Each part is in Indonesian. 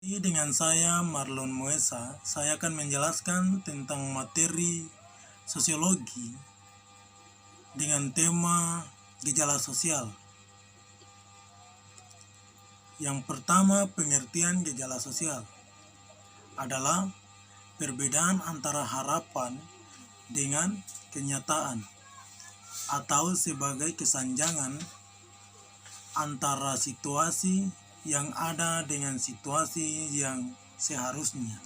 Dengan saya Marlon Moesa, saya akan menjelaskan tentang materi sosiologi dengan tema gejala sosial. Yang pertama, pengertian gejala sosial adalah perbedaan antara harapan dengan kenyataan atau sebagai kesenjangan antara situasi yang ada dengan situasi yang seharusnya.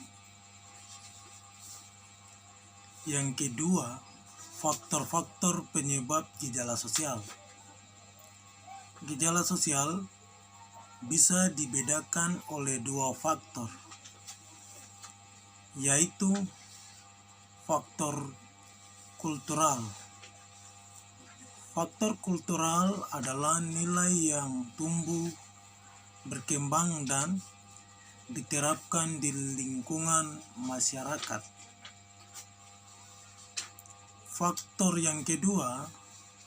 Yang kedua, faktor-faktor penyebab gejala sosial. Gejala sosial bisa dibedakan oleh dua faktor, yaitu faktor kultural. Faktor kultural adalah nilai yang tumbuh, berkembang dan diterapkan di lingkungan masyarakat. Faktor yang kedua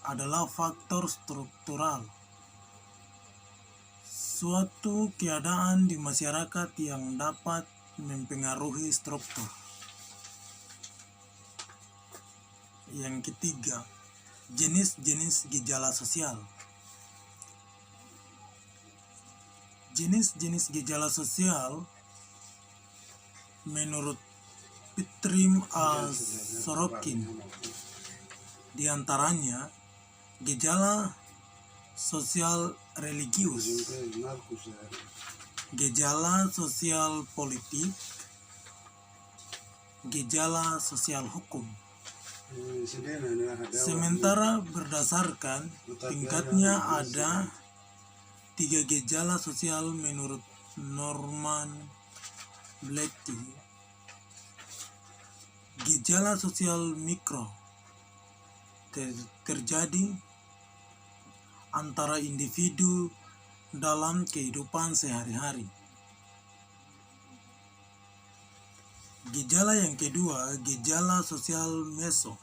adalah faktor struktural. Suatu keadaan di masyarakat yang dapat mempengaruhi struktur. Yang ketiga, jenis-jenis gejala sosial. Jenis-jenis gejala sosial menurut Pitrim A. Sorokin, diantaranya gejala sosial religius, gejala sosial politik, gejala sosial hukum. Sementara berdasarkan tingkatnya ada 3 gejala sosial menurut Norman Blackie. Gejala sosial mikro terjadi antara individu dalam kehidupan sehari-hari. Gejala yang kedua, gejala sosial meso,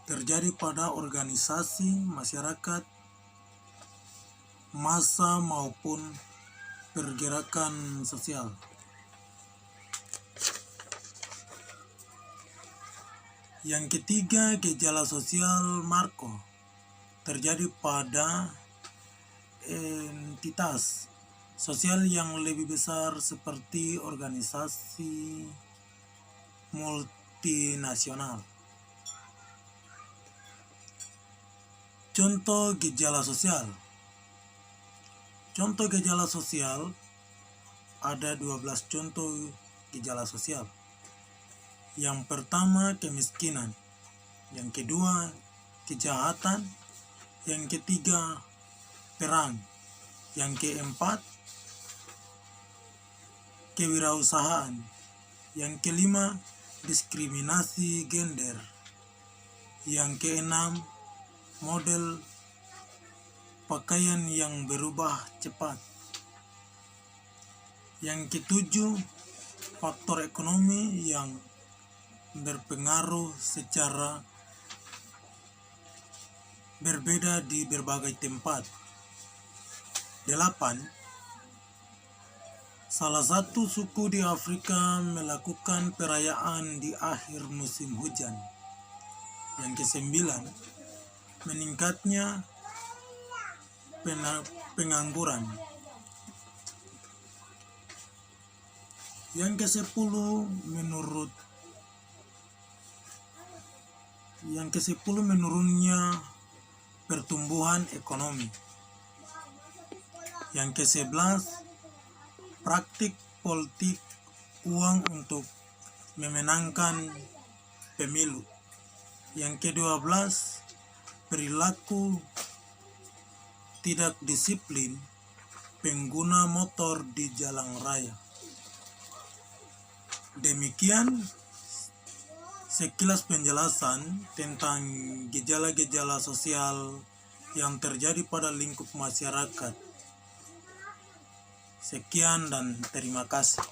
terjadi pada organisasi masyarakat, massa maupun pergerakan sosial. Yang ketiga, gejala sosial makro, terjadi pada entitas sosial yang lebih besar seperti organisasi multinasional. Contoh gejala sosial. Contoh gejala sosial, ada 12 contoh gejala sosial. Yang pertama, kemiskinan. Yang kedua, kejahatan. Yang ketiga, perang. Yang keempat, kewirausahaan. Yang kelima, diskriminasi gender. Yang keenam, model pakaian yang berubah cepat. Yang ketujuh, faktor ekonomi yang berpengaruh secara berbeda di berbagai tempat. 8. Salah satu suku di Afrika melakukan perayaan di akhir musim hujan. Yang ke-9, meningkatnya pengangguran. Yang ke-10, menurunnya pertumbuhan ekonomi. Yang ke-11, praktik politik uang untuk memenangkan pemilu. Yang ke-12, perilaku tidak disiplin pengguna motor di jalan raya. Demikian sekilas penjelasan tentang gejala-gejala sosial yang terjadi pada lingkup masyarakat. Sekian dan terima kasih.